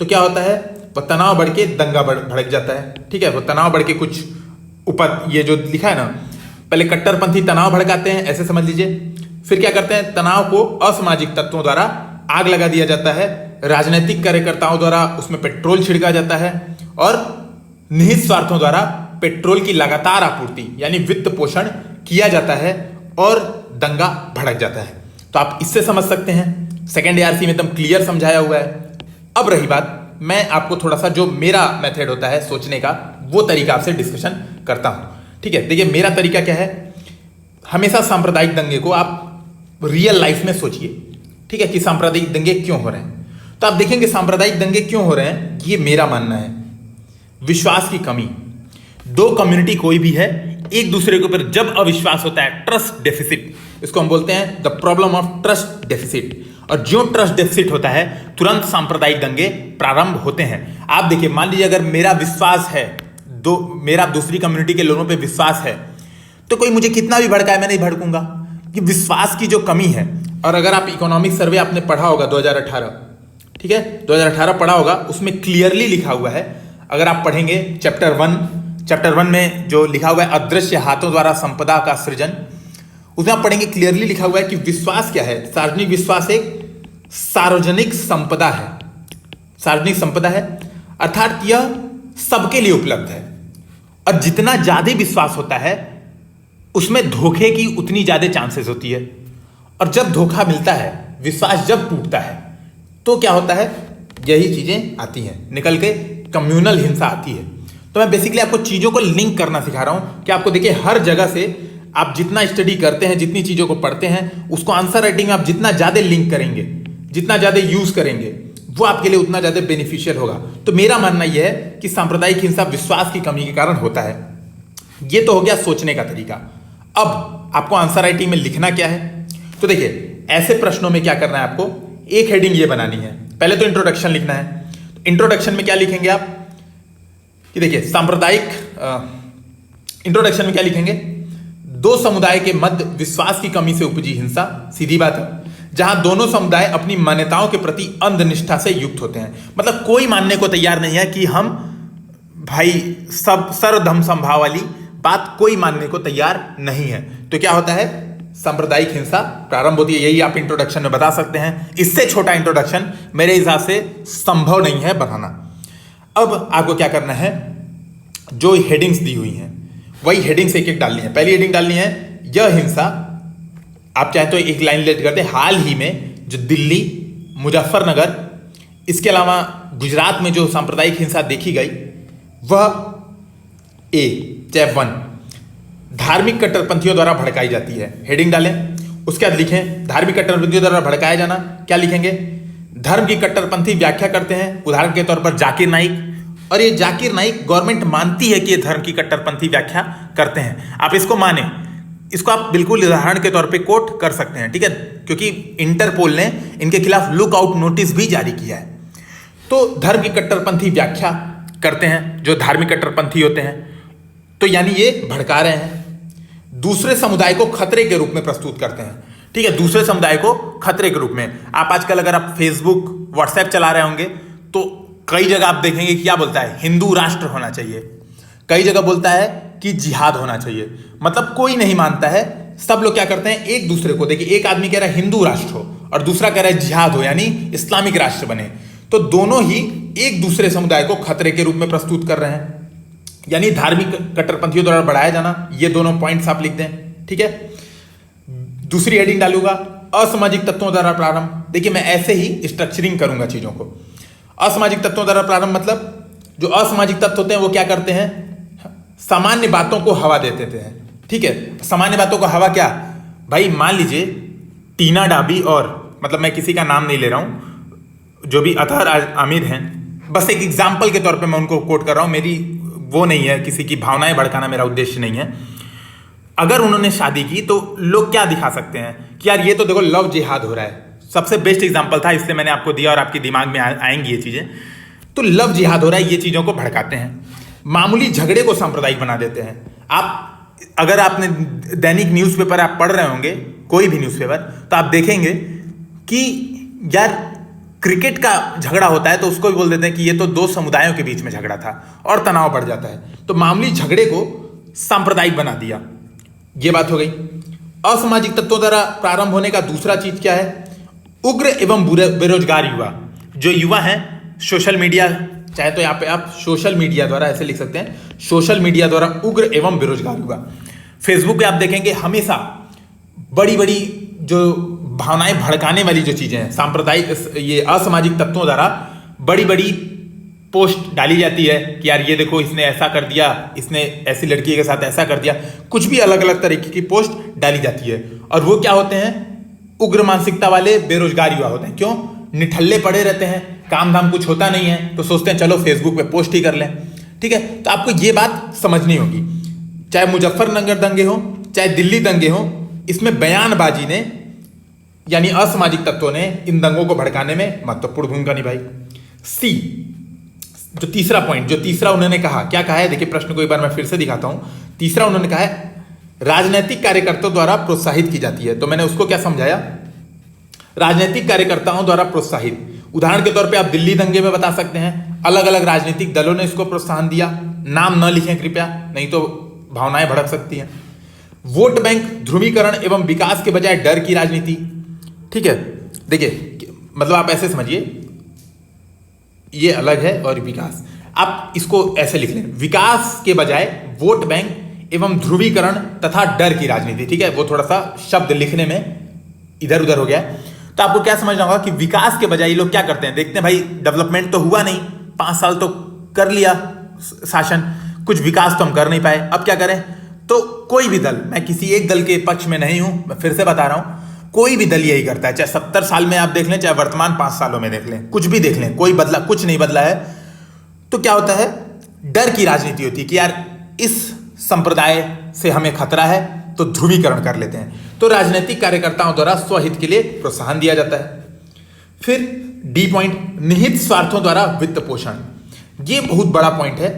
तो क्या होता है, वह तनाव बढ़ के दंगा भड़क जाता है, ठीक है, वो तनाव बढ़ के कुछ ऊपर, ये जो लिखा है ना, पहले कट्टरपंथी तनाव भड़काते हैं, ऐसे समझ लीजिए, फिर क्या करते हैं, तनाव को असामाजिक तत्वों द्वारा आग लगा दिया जाता है, राजनीतिक कार्यकर्ताओं द्वारा उसमें पेट्रोल छिड़का जाता है और निहित स्वार्थों द्वारा पेट्रोल की लगातार आपूर्ति यानी वित्त पोषण किया जाता है और दंगा भड़क जाता है। तो आप इससे समझ सकते हैं, सेकेंड ARC में एकदम क्लियर समझाया हुआ है। अब रही बात, मैं आपको थोड़ा सा जो मेरा मेथड होता है सोचने का, वो तरीका आपसे डिस्कशन करता हूं, ठीक है। देखिए मेरा तरीका क्या है, हमेशा सांप्रदायिक दंगे को आप रियल लाइफ में सोचिए, ठीक है, कि सांप्रदायिक दंगे क्यों हो रहे हैं। तो आप देखेंगे सांप्रदायिक दंगे क्यों हो रहे हैं, ये मेरा मानना है, विश्वास की कमी। दो कम्युनिटी कोई भी है, एक दूसरे के ऊपर जब अविश्वास होता है, ट्रस्ट डेफिसिट, इसको हम बोलते हैं the problem of trust deficit, और जो ट्रस्ट डेफिसिट होता है तुरंत सांप्रदायिक दंगे प्रारंभ होते हैं। आप देखिए, मान लीजिए अगर मेरा विश्वास है, मेरा दूसरी कम्युनिटी के लोगों पे विश्वास है, तो कोई मुझे कितना भी भड़काए मैं नहीं भड़कूंगा, कि विश्वास की जो कमी है। और अगर आप इकोनॉमिक सर्वे आपने पढ़ा होगा 2018, ठीक है, 2018 पढ़ा होगा, उसमें क्लियरली लिखा हुआ है, अगर आप पढ़ेंगे चैप्टर 1 में जो लिखा हुआ है अदृश्य हाथों द्वारा संपदा का सृजन, उसमें आप पढ़ेंगे क्लियरली लिखा हुआ है कि विश्वास क्या है, सार्वजनिक विश्वास एक सार्वजनिक संपदा है, सार्वजनिक संपदा है, अर्थात यह सबके लिए उपलब्ध है, और जितना ज्यादा विश्वास होता है उसमें धोखे की उतनी ज्यादा चांसेस होती है। और जब धोखा मिलता है, विश्वास जब टूटता है, तो क्या होता है, यही चीजें आती हैं निकल के, कम्युनल हिंसा आती है। तो मैं बेसिकली आपको चीजों को लिंक करना सिखा रहा हूं कि आपको देखिए हर जगह से आप जितना स्टडी करते हैं, जितनी चीजों को पढ़ते हैं, उसको आंसर राइटिंग में आप जितना ज्यादा लिंक करेंगे, जितना ज्यादा यूज करेंगे, वो आपके लिए उतना ज्यादा बेनिफिशियल होगा। तो मेरा मानना यह है कि सांप्रदायिक हिंसा विश्वास की कमी के कारण होता है। ये तो हो गया सोचने का तरीका। अब आपको आंसर राइटिंग में लिखना क्या है, तो देखिए ऐसे प्रश्नों में क्या करना है, आपको एक हेडिंग ये बनानी है। पहले तो इंट्रोडक्शन लिखना है। इंट्रोडक्शन में क्या लिखेंगे आप, कि देखिए सांप्रदायिक, इंट्रोडक्शन में क्या लिखेंगे, दो समुदाय के मध्य विश्वास की कमी से उपजी हिंसा, सीधी बात है, जहां दोनों समुदाय अपनी मान्यताओं के प्रति अंधनिष्ठा से युक्त होते हैं। मतलब कोई मानने को तैयार नहीं है कि हम भाई सब सर्वधर्म समभाव वाली बात कोई मानने को तैयार नहीं है। तो क्या होता है, सांप्रदायिक हिंसा प्रारंभ होती है। यही आप इंट्रोडक्शन में बता सकते हैं। इससे छोटा इंट्रोडक्शन मेरे हिसाब से संभव नहीं है बनाना। अब आपको क्या करना है, जो हेडिंग्स दी हुई हैं वही हेडिंग्स एक एक डालनी है। पहली हेडिंग डालनी है, यह हिंसा, आप चाहे तो एक लाइन लेट करते, हाल ही में जो दिल्ली, मुजफ्फरनगर, इसके अलावा गुजरात में जो सांप्रदायिक हिंसा देखी गई, वह स्टेप 1 धार्मिक कट्टरपंथियों द्वारा भड़काई जाती है। हेडिंग डालें, उसके बाद लिखें धार्मिक कट्टरपंथियों द्वारा भड़काया जाना। क्या लिखेंगे, धर्म की कट्टरपंथी व्याख्या करते हैं, उदाहरण के तौर पर जाकिर नाइक। और ये जाकिर नाइक गवर्नमेंट मानती है कि ये धर्म की कट्टरपंथी व्याख्या करते हैं, आप इसको माने, इसको आप बिल्कुल उदाहरण के तौर पे कोट कर सकते हैं, ठीक है, क्योंकि इंटरपोल ने इनके खिलाफ लुकआउट नोटिस भी जारी किया है। तो धर्म की कट्टरपंथी व्याख्या करते हैं जो धार्मिक कट्टरपंथी होते हैं, तो यानी ये भड़का रहे हैं, दूसरे समुदाय को खतरे के रूप में प्रस्तुत करते हैं, ठीक है, दूसरे समुदाय को खतरे के रूप में। आप आजकल अगर आप फेसबुक, व्हाट्सएप चला रहे होंगे तो कई जगह आप देखेंगे क्या बोलता है, हिंदू राष्ट्र होना चाहिए, कई जगह बोलता है कि जिहाद होना चाहिए। मतलब कोई नहीं मानता है, सब लोग क्या करते हैं, एक दूसरे को, देखिए एक आदमी कह रहा है हिंदू राष्ट्र हो और दूसरा कह रहा है जिहाद हो, यानी इस्लामिक राष्ट्र बने। तो दोनों ही एक दूसरे समुदाय को खतरे के रूप में प्रस्तुत कर रहे हैं, यानी धार्मिक कट्टरपंथियों द्वारा बढ़ाया जाना। ये दोनों पॉइंट्स आप लिख दें, ठीक है। दूसरी हेडिंग डालूंगा, असामाजिक तत्वों द्वारा प्रारंभ। देखिए मैं ऐसे ही स्ट्रक्चरिंग करूंगा चीजों को। असामाजिक तत्वों द्वारा प्रारंभ मतलब जो असामाजिक तत्व होते हैं वो क्या करते हैं, सामान्य बातों को हवा दे देते हैं, ठीक है। सामान्य बातों को हवा क्या, भाई मान लीजिए टीना डाबी और मतलब मैं किसी का नाम नहीं ले रहा हूं, जो भी अतहर आमिर हैं, बस एक एग्जाम्पल के तौर पे मैं उनको कोट कर रहा हूं, मेरी वो नहीं है, किसी की भावनाएं भड़काना मेरा उद्देश्य नहीं है। अगर उन्होंने शादी की तो लोग क्या दिखा सकते हैं कि यार ये तो देखो लव जिहाद हो रहा है। सबसे बेस्ट एग्जाम्पल था, इसलिए मैंने आपको दिया और आपके दिमाग में आएंगी ये चीजें। तो लव जिहाद हो रहा है, ये चीजों को भड़काते हैं, मामूली झगड़े को सांप्रदायिक बना देते हैं। आप अगर आपने दैनिक न्यूज़पेपर आप पढ़ रहे होंगे, कोई भी न्यूज़पेपर, तो आप देखेंगे कि यार क्रिकेट का झगड़ा होता है तो उसको भी बोल देते हैं कि ये तो दो समुदायों के बीच में झगड़ा था, और तनाव बढ़ जाता है। तो मामूली झगड़े को सांप्रदायिक बना दिया, ये बात हो गई। असामाजिक तत्वों द्वारा प्रारंभ होने का दूसरा चीज क्या है? उग्र एवं बेरोजगार युवा। जो युवा हैं सोशल मीडिया, चाहे तो यहाँ पे आप सोशल मीडिया द्वारा ऐसे लिख सकते हैं, सोशल मीडिया द्वारा उग्र एवं बेरोजगार युवा। फेसबुक पे आप देखेंगे हमेशा बड़ी बड़ी जो भावनाएं भड़काने वाली जो चीजें हैं, सांप्रदायिक, ये असामाजिक तत्वों द्वारा बड़ी बड़ी पोस्ट डाली जाती है कि यार ये देखो इसने ऐसा कर दिया, इसने ऐसी लड़की के साथ ऐसा कर दिया, कुछ भी अलग अलग तरीके की पोस्ट डाली जाती है। और वो क्या होते हैं? उग्र मानसिकता वाले बेरोजगार युवा होते हैं। क्यों? निठल्ले पड़े रहते हैं, काम धाम कुछ होता नहीं है, तो सोचते हैं चलो फेसबुक पे पोस्ट ही कर लें। ठीक है, तो आपको ये बात समझनी होगी। चाहे मुजफ्फरनगर दंगे हो, चाहे दिल्ली दंगे हो, इसमें बयानबाजी ने यानी असामाजिक तत्वों ने इन दंगों को भड़काने में महत्वपूर्ण भूमिका निभाई। सी, जो तीसरा पॉइंट, जो तीसरा उन्होंने कहा, क्या कहा है? देखिए प्रश्न को एक बार मैं फिर से दिखाता हूं। तीसरा उन्होंने कहा है राजनीतिक कार्यकर्ताओं द्वारा प्रोत्साहित की जाती है। तो मैंने उसको क्या समझाया? राजनीतिक कार्यकर्ताओं द्वारा प्रोत्साहित। उदाहरण के तौर पे आप दिल्ली दंगे में बता सकते हैं, अलग अलग राजनीतिक दलों ने इसको प्रोत्साहन दिया। नाम न लिखें कृपया, नहीं तो भावनाएं भड़क सकती हैं। वोट बैंक, ध्रुवीकरण एवं विकास के बजाय डर की राजनीति। ठीक है, देखिए मतलब आप ऐसे समझिए, ये अलग है और विकास, आप इसको ऐसे लिख लें, विकास के बजाय वोट बैंक एवं ध्रुवीकरण तथा डर की राजनीति। ठीक है, वो थोड़ा सा शब्द लिखने में इधर उधर हो गया। तो आपको क्या समझना होगा कि विकास के बजाय ये लोग क्या करते हैं? देखते हैं भाई डेवलपमेंट तो हुआ नहीं, 5 साल तो कर लिया शासन, कुछ विकास तो हम कर नहीं पाए, अब क्या करें? तो कोई भी दल, मैं किसी एक दल के पक्ष में नहीं हूं, मैं फिर से बता रहा हूं, कोई भी दल यही करता है, चाहे 70 साल में आप देख लें, चाहे वर्तमान 5 सालों में देख लें, कुछ भी देख लें, कोई बदला, कुछ नहीं बदला है। तो क्या होता है? डर की राजनीति होती है कि यार इस संप्रदाय से हमें खतरा है, तो ध्रुवीकरण कर लेते हैं। तो राजनीतिक कार्यकर्ताओं द्वारा स्वहित के लिए प्रोत्साहन दिया जाता है। फिर डी पॉइंट, निहित स्वार्थों द्वारा वित्त पोषण। ये बहुत बड़ा पॉइंट है।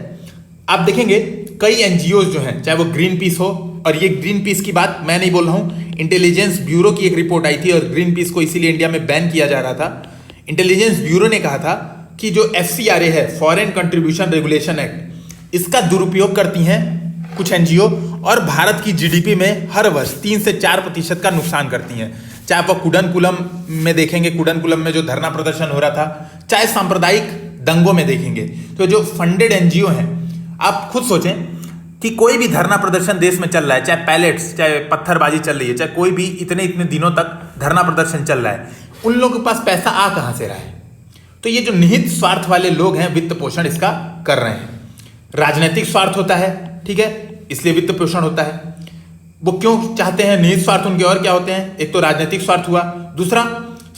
आप देखेंगे कई एनजीओ जो हैं, चाहे वो ग्रीन पीस हो, और ये ग्रीन पीस की बात मैं नहीं बोल रहा हूं, इंटेलिजेंस ब्यूरो की एक रिपोर्ट आई थी और ग्रीन पीस को इसीलिए इंडिया में बैन किया जा रहा था। इंटेलिजेंस ब्यूरो ने कहा था कि जो FCRA है, फॉरेन कंट्रीब्यूशन रेगुलेशन एक्ट, इसका दुरुपयोग करती हैं कुछ एनजीओ और भारत की जीडीपी में हर वर्ष 3 से 4% का नुकसान करती हैं। चाहे आप कुडनकुलम में देखेंगे, कुडनकुलम में जो धरना प्रदर्शन हो रहा था, चाहे सांप्रदायिक दंगों में देखेंगे, तो जो फंडेड एनजीओ हैं, आप खुद सोचें कि कोई भी धरना प्रदर्शन देश में चल रहा है, चाहे पैलेट्स, चाहे पत्थरबाजी चल रही है, चाहे कोई भी इतने दिनों तक धरना प्रदर्शन चल रहा है, उन लोगों के पास पैसा आ कहां से रहा है? तो ये जो निहित स्वार्थ वाले लोग हैं, वित्त पोषण इसका कर रहे हैं। राजनीतिक स्वार्थ होता है, ठीक है, इसलिए वित्त पोषण होता है। वो क्यों चाहते हैं? निहित स्वार्थ उनके और क्या होते हैं? एक तो राजनीतिक स्वार्थ हुआ, दूसरा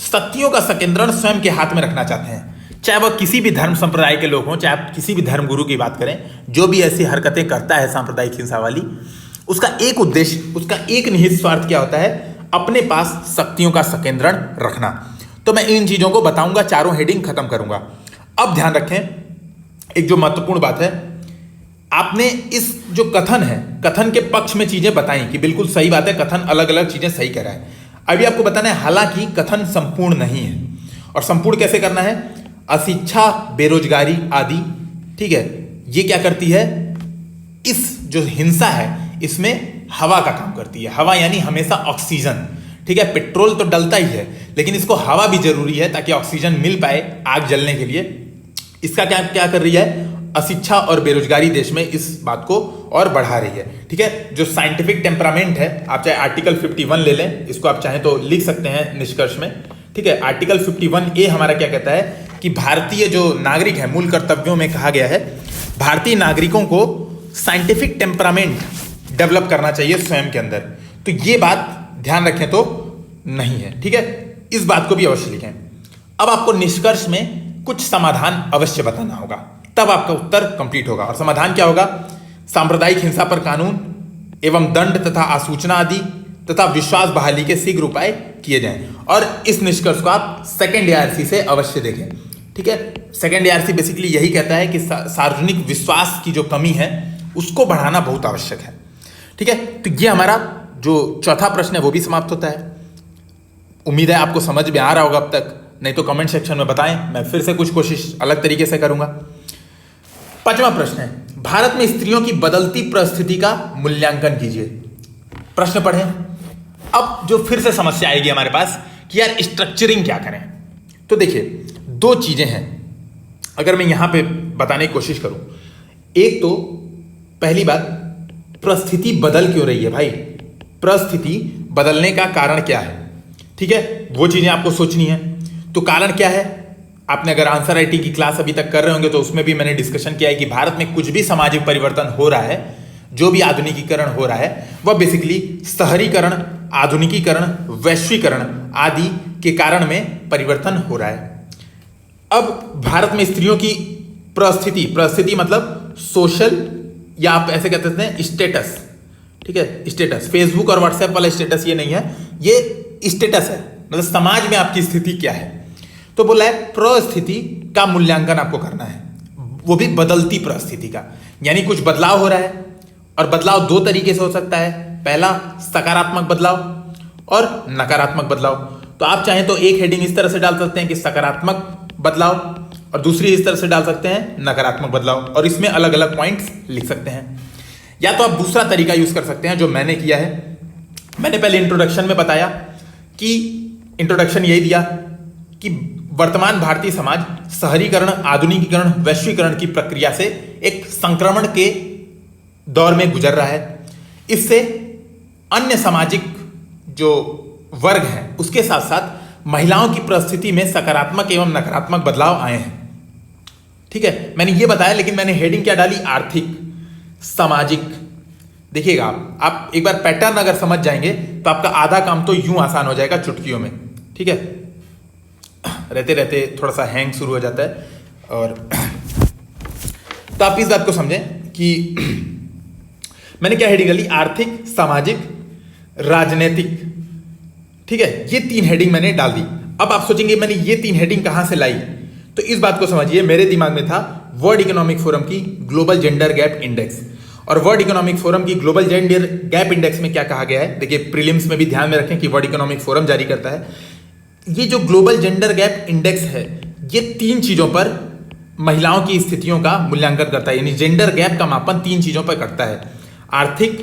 शक्तियों का संकेंद्रण स्वयं के हाथ में रखना चाहते हैं। चाहे वह किसी भी धर्म संप्रदाय के लोग हों, चाहे आप किसी भी धर्म गुरु की बात करें, जो भी ऐसी हरकतें करता है सांप्रदायिक हिंसा वाली, उसका एक उद्देश्य, उसका एक निहित स्वार्थ क्या होता है? अपने पास शक्तियों का संकेंद्रण रखना। तो मैं इन चीजों को बताऊंगा, चारों हेडिंग खत्म करूंगा। अब ध्यान रखें, एक जो महत्वपूर्ण बात है, आपने इस जो कथन है, कथन के पक्ष में चीजें बताई कि बिल्कुल सही बात है, कथन अलग अलग चीजें सही कह रहा है। अभी आपको बताना है, हालांकि कथन संपूर्ण नहीं है। और संपूर्ण कैसे करना है? अशिक्षा, बेरोजगारी आदि, ठीक है, ये क्या करती है? इस जो हिंसा है इसमें हवा का काम करती है। हवा यानी हमेशा ऑक्सीजन, ठीक है, पेट्रोल तो डलता ही है, लेकिन इसको हवा भी जरूरी है ताकि ऑक्सीजन मिल पाए आग जलने के लिए। इसका क्या क्या कर रही है? अशिक्षा और बेरोजगारी देश में इस बात को और बढ़ा रही है। ठीक है, जो साइंटिफिक टेम्परामेंट है, आप चाहे आर्टिकल 51 ले लें, इसको आप चाहें तो लिख सकते हैं निष्कर्ष में। ठीक है, आर्टिकल 51A हमारा क्या कहता है कि भारतीय जो नागरिक है, मूल कर्तव्यों में कहा गया है, भारतीय नागरिकों को साइंटिफिक टेम्परामेंट डेवलप करना चाहिए स्वयं के अंदर। तो ये बात ध्यान रखें तो नहीं है। ठीक है, इस बात को भी अवश्य लिखें। अब आपको निष्कर्ष में कुछ समाधान अवश्य बताना होगा, तब आपका उत्तर कंप्लीट होगा। और समाधान क्या होगा? सांप्रदायिक हिंसा पर कानून एवं दंड तथा आसूचना आदि तथा विश्वास बहाली के शीघ्र उपाय किए जाएं। और इस निष्कर्ष को आप सेकंड ARC से अवश्य देखें। ठीक है, सेकंड ARC बेसिकली यही कहता है कि सार्वजनिक विश्वास की जो कमी है उसको बढ़ाना बहुत आवश्यक है। ठीक है, तो ये हमारा जो चौथा प्रश्न है वो भी समाप्त होता है। उम्मीद है आपको समझ में आ रहा होगा अब तक, नहीं तो कमेंट सेक्शन में बताएं, मैं फिर से कुछ कोशिश अलग तरीके से करूंगा। पांचवा प्रश्न है, भारत में स्त्रियों की बदलती परिस्थिति का मूल्यांकन कीजिए। प्रश्न पढ़ें। अब जो फिर से समस्या आएगी हमारे पास कि यार स्ट्रक्चरिंग क्या करें। तो देखिए, दो चीजें हैं अगर मैं यहां पे बताने की कोशिश करूं। एक तो पहली बात, परिस्थिति बदल क्यों रही है भाई, परिस्थिति बदलने का कारण क्या है। ठीक है, वो चीजें आपको सोचनी है। तो कारण क्या है, आपने अगर आंसर राइटी की क्लास अभी तक कर रहे होंगे तो उसमें भी मैंने डिस्कशन किया है कि भारत में कुछ भी सामाजिक परिवर्तन हो रहा है, जो भी आधुनिकीकरण हो रहा है, वह बेसिकली शहरीकरण, आधुनिकीकरण, वैश्वीकरण आदि के कारण में परिवर्तन हो रहा है। अब भारत में स्त्रियों की परिस्थिति मतलब सोशल, या आप ऐसे कह सकते हैं स्टेटस। ठीक है, स्टेटस, फेसबुक और व्हाट्सएप वाला स्टेटस ये नहीं है, ये स्टेटस है, मतलब समाज में आपकी स्थिति क्या है। तो बोला है परिस्थिति का मूल्यांकन आपको करना है, वो भी बदलती परिस्थिति का, यानी कुछ बदलाव हो रहा है। और बदलाव दो तरीके से हो सकता है, पहला सकारात्मक बदलाव और नकारात्मक बदलाव। तो आप चाहें तो एक हेडिंग इस तरह से डाल सकते हैं कि सकारात्मक बदलाव, और दूसरी इस तरह से डाल सकते हैं नकारात्मक बदलाव, और इसमें अलग अलग पॉइंट्स लिख सकते हैं। या तो आप दूसरा तरीका यूज कर सकते हैं जो मैंने किया है। मैंने पहले इंट्रोडक्शन में बताया कि इंट्रोडक्शन यही दिया कि वर्तमान भारतीय समाज शहरीकरण, आधुनिकीकरण, वैश्वीकरण की प्रक्रिया से एक संक्रमण के दौर में गुजर रहा है। इससे अन्य सामाजिक जो वर्ग हैं उसके साथ साथ महिलाओं की परिस्थिति में सकारात्मक एवं नकारात्मक बदलाव आए हैं। ठीक है, मैंने ये बताया, लेकिन मैंने हेडिंग क्या डाली, आर्थिक, सामाजिक। देखिएगा, आप एक बार पैटर्न अगर समझ जाएंगे तो आपका आधा काम तो यूं आसान हो जाएगा चुटकियों में। ठीक है, रहते रहते थोड़ा सा हैंग शुरू हो जाता है। और तो आप इस बात को समझें कि मैंने क्या हेडिंग डाली, आर्थिक, सामाजिक, राजनीतिक। ठीक है, ये तीन हेडिंग मैंने डाल दी। अब आप सोचेंगे मैंने ये तीन हेडिंग कहां से लाई, तो इस बात को समझिए, मेरे दिमाग में था वर्ल्ड इकोनॉमिक फोरम की ग्लोबल जेंडर गैप इंडेक्स। और वर्ल्ड इकोनॉमिक फोरम की ग्लोबल जेंडर गैप इंडेक्स में क्या कहा गया है, देखिए प्रीलिम्स में भी ध्यान में रखें कि वर्ल्ड इकोनॉमिक फोरम जारी करता है। ये जो ग्लोबल जेंडर गैप इंडेक्स है, ये तीन चीजों पर महिलाओं की स्थितियों का मूल्यांकन करता है, यानी जेंडर गैप का मापन तीन चीजों पर करता है, आर्थिक,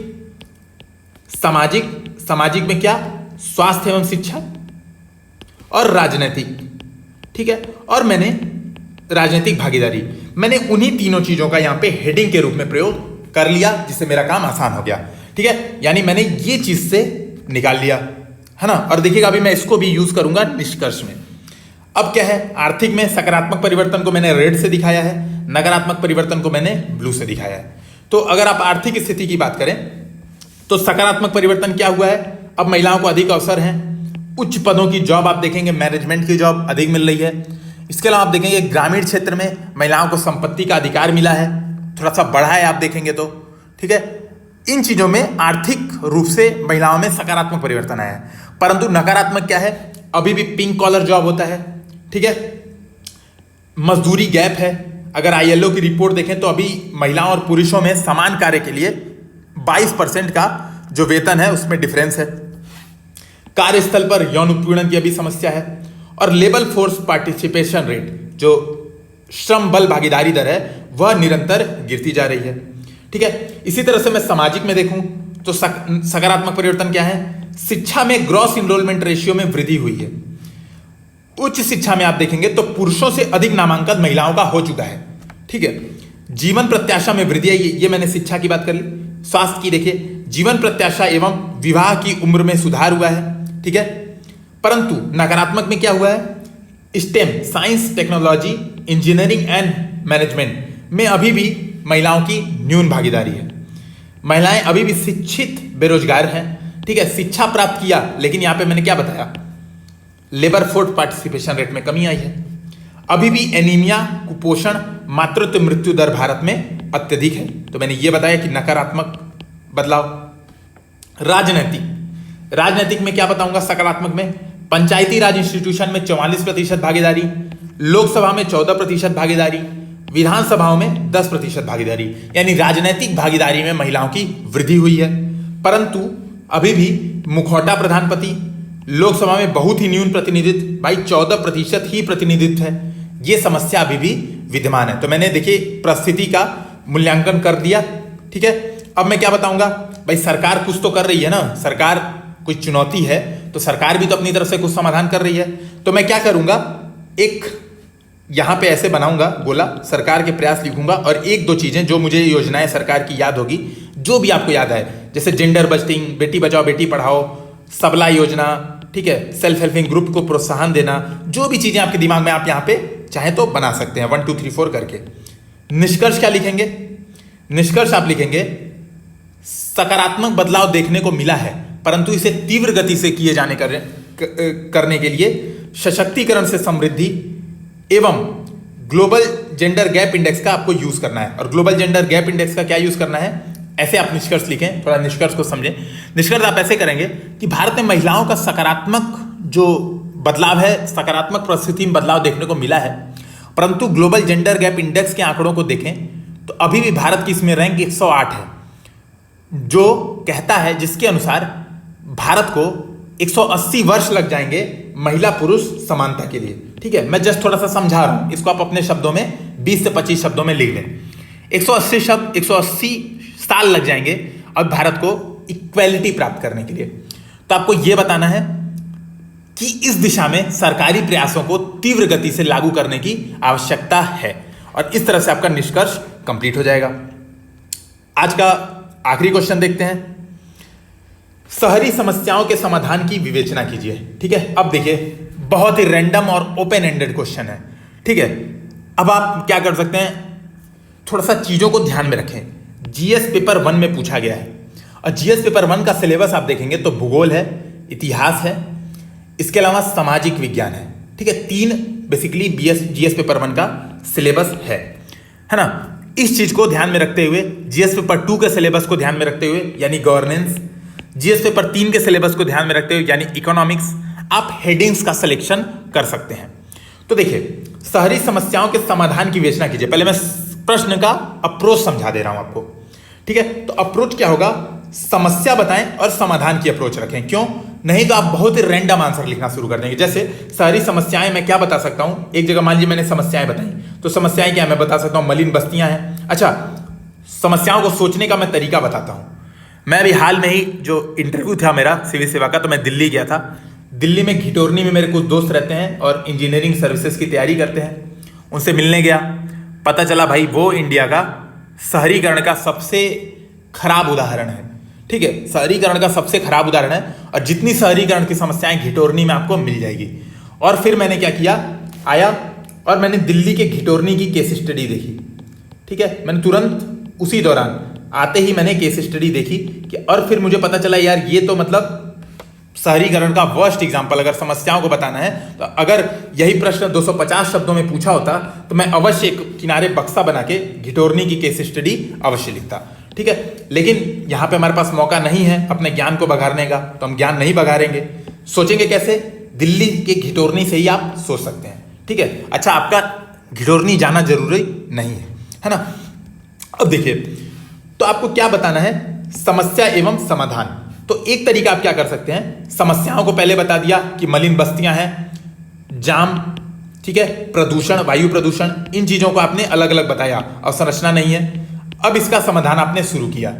सामाजिक में क्या, स्वास्थ्य एवं शिक्षा, और राजनीतिक। ठीक है, और मैंने राजनीतिक भागीदारी, मैंने उन्हीं तीनों चीजों का यहां पे हेडिंग के रूप में प्रयोग कर लिया, जिससे मेरा काम आसान हो गया। ठीक है, यानी मैंने ये चीज से निकाल लिया, है ना। और देखिएगा अभी मैं इसको भी यूज करूंगा निष्कर्ष में। अब क्या है, आर्थिक में सकारात्मक परिवर्तन को मैंने रेड से दिखाया है, नकारात्मक परिवर्तन को मैंने ब्लू से दिखाया है। तो अगर आप आर्थिक स्थिति की बात करें तो सकारात्मक परिवर्तन क्या हुआ है, अब महिलाओं को अधिक अवसर हैं, उच्च पदों की जॉब आप देखेंगे, मैनेजमेंट की जॉब अधिक मिल रही है। इसके अलावा आप देखेंगे ग्रामीण क्षेत्र में महिलाओं को संपत्ति का अधिकार मिला है, थोड़ा सा बढ़ा है आप देखेंगे तो। ठीक है, इन चीजों में आर्थिक रूप से महिलाओं में सकारात्मक परिवर्तन आया है। परंतु नकारात्मक क्या है, अभी भी पिंक कॉलर जॉब होता है। ठीक है, मजदूरी गैप है। अगर ILO की रिपोर्ट देखें तो अभी महिलाओं और पुरुषों में समान कार्य के लिए 22% का जो वेतन है उसमें डिफरेंस है। कार्यस्थल पर यौन उत्पीड़न की अभी समस्या है। और लेबर फोर्स पार्टिसिपेशन रेट, जो श्रम बल भागीदारी दर है, वह निरंतर गिरती जा रही है। ठीक है, इसी तरह से मैं सामाजिक में देखूं तो सकारात्मक परिवर्तन क्या है, शिक्षा में ग्रॉस इनरोलमेंट रेशियो में वृद्धि हुई है। उच्च शिक्षा में आप देखेंगे तो पुरुषों से अधिक नामांकन महिलाओं का हो चुका है। ठीक है, जीवन प्रत्याशा में वृद्धि है, ये मैंने शिक्षा की बात कर ली। स्वास्थ्य की देखिए, जीवन प्रत्याशा एवं विवाह की उम्र में सुधार हुआ है। ठीक है, परंतु नकारात्मक में क्या हुआ है, stem, science, technology, engineering and management में अभी भी महिलाओं की न्यून भागीदारी है। महिलाएं अभी भी शिक्षित बेरोजगार हैं, ठीक है, शिक्षा प्राप्त किया, लेकिन यहां पे मैंने क्या बताया, लेबर फोर्स पार्टिसिपेशन रेट में कमी आई है। अभी भी एनीमिया, कुपोषण, मातृत्व मृत्यु दर भारत में अत्यधिक है। तो मैंने ये बताया कि नकारात्मक बदलाव। राजनीतिक में क्या बताऊंगा, सकारात्मक में पंचायती राज इंस्टीट्यूशन में 44% भागीदारी, लोकसभा में 14% भागीदारी, विधानसभाओं में 10% भागीदारी, यानी राजनीतिक भागीदारी में महिलाओं की वृद्धि हुई है। परंतु अभी भी मुखौटा प्रधानपति, लोकसभा में बहुत ही न्यून प्रतिनिधित्व, भाई 14% ही प्रतिनिधित्व है, ये समस्या अभी भी विद्यमान है। तो मैंने देखिए परिस्थिति का मूल्यांकन कर दिया, ठीक है। अब मैं क्या बताऊंगा, भाई सरकार कुछ तो कर रही है ना, सरकार कोई चुनौती है तो सरकार भी तो अपनी तरफ से कुछ समाधान कर रही है। तो मैं क्या करूंगा, एक यहां पे ऐसे बनाऊंगा गोला, सरकार के प्रयास लिखूंगा और एक दो चीजें जो मुझे योजनाएं सरकार की याद होगी, जो भी आपको याद है, जैसे जेंडर बस्टिंग, बेटी बचाओ बेटी पढ़ाओ, सबला योजना, ठीक है, सेल्फ हेल्पिंग ग्रुप को प्रोत्साहन देना, जो भी चीजें आपके दिमाग में आप यहाँ पे चाहे तो बना सकते हैं 1 2 3 4 करके। निष्कर्ष क्या लिखेंगे, निष्कर्ष आप लिखेंगे सकारात्मक बदलाव देखने को मिला है, परंतु इसे तीव्र गति से किए जाने करने के लिए सशक्तिकरण से समृद्धि एवं ग्लोबल जेंडर गैप इंडेक्स का आपको यूज करना है। और ग्लोबल जेंडर गैप इंडेक्स का क्या यूज करना है, ऐसे आप निष्कर्ष लिखें, थोड़ा निष्कर्ष को समझें। निष्कर्ष आप ऐसे करेंगे कि भारत में महिलाओं का सकारात्मक जो बदलाव है, सकारात्मक परिस्थिति में बदलाव देखने को मिला है, परंतु ग्लोबल जेंडर गैप इंडेक्स के आंकड़ों को देखें तो अभी भी भारत की इसमें रैंक 108 है, जो कहता है, जिसके अनुसार भारत को 180 वर्ष लग जाएंगे महिला पुरुष समानता के लिए। ठीक है, मैं जस्ट थोड़ा सा समझा रहा हूं, इसको आप अपने शब्दों में 20 से 25 शब्दों में लिख लें। 180 साल लग जाएंगे और भारत को इक्वेलिटी प्राप्त करने के लिए। तो आपको यह बताना है कि इस दिशा में सरकारी प्रयासों को तीव्र गति से लागू करने की आवश्यकता है, और इस तरह से आपका निष्कर्ष कंप्लीट हो जाएगा। आज का आखिरी क्वेश्चन देखते हैं, शहरी समस्याओं के समाधान की विवेचना कीजिए। ठीक है, अब देखिए बहुत ही रैंडम और ओपन एंडेड क्वेश्चन है। ठीक है, अब आप क्या कर सकते हैं, थोड़ा सा चीजों को ध्यान में रखें। जीएस पेपर 1 में पूछा गया है, और जीएस पेपर 1 का सिलेबस आप देखेंगे तो भूगोल है, इतिहास है, इसके अलावा सामाजिक विज्ञान है। ठीक है, 3 बेसिकली जीएस पेपर 1 का सिलेबस है ना। इस चीज को ध्यान में रखते हुए, जीएस पेपर 2 के सिलेबस को ध्यान में रखते हुए यानी गवर्नेंस, जीएस पेपर 3 के सिलेबस को ध्यान में रखते हुए यानी इकोनॉमिक्स, आप हेडिंग्स का सिलेक्शन कर सकते हैं। तो देखिए, शहरी समस्याओं के समाधान की विवेचना कीजिए। पहले मैं प्रश्न का अप्रोच समझा दे रहा हूं आपको। ठीक है, तो अप्रोच क्या होगा, समस्या बताएं और समाधान की अप्रोच रखें। क्यों, नहीं तो आप बहुत ही रैंडम आंसर लिखना शुरू कर देंगे। जैसे शहरी समस्याएं मैं क्या बता सकता हूं, एक जगह मान लीजिए मैंने समस्याएं बताई, तो समस्याएं क्या, मैं बता सकता हूं मलिन बस्तियां हैं। अच्छा, समस्याओं को सोचने का मैं तरीका बताता हूं। मैं अभी हाल में ही जो इंटरव्यू था मेरा सिविल सेवा का, तो मैं दिल्ली गया था। दिल्ली में घिटोरनी में मेरे कुछ दोस्त रहते हैं और इंजीनियरिंग सर्विसेज की तैयारी करते हैं। उनसे मिलने गया, पता चला भाई वो इंडिया का शहरीकरण का सबसे खराब उदाहरण है। ठीक है, शहरीकरण का सबसे खराब उदाहरण है, और जितनी शहरीकरण की समस्याएं घिटोरनी में आपको मिल जाएगी। और फिर मैंने क्या किया, आया और मैंने दिल्ली के घिटोरनी की केस स्टडी देखी। ठीक है, मैंने तुरंत उसी दौरान आते ही मैंने केस स्टडी देखी कि, और फिर मुझे पता चला यार ये तो मतलब शहरीकरण का वर्स्ट एग्जांपल अगर समस्याओं को बताना है, तो अगर यही प्रश्न 250 शब्दों में पूछा होता तो मैं अवश्य एक किनारे बक्सा बना के घिटोरनी की केस स्टडी अवश्य लिखता। ठीक है, लेकिन यहां पे हमारे पास मौका नहीं है अपने ज्ञान को बघाड़ने का, तो हम ज्ञान नहीं बघाड़ेंगे। सोचेंगे कैसे, दिल्ली के घिटोरनी से ही आप सोच सकते हैं। ठीक है, अच्छा आपका घिटोरनी जाना जरूरी नहीं है ना। अब देखिए, तो आपको क्या बताना है, समस्या एवं समाधान। तो एक तरीका आप क्या कर सकते हैं, समस्याओं को पहले बता दिया कि मलिन बस्तियां हैं, जाम, ठीक है, प्रदूषण, वायु प्रदूषण, इन चीजों को आपने अलग अलग बताया, अवसंरचना नहीं है। अब इसका समाधान आपने शुरू किया।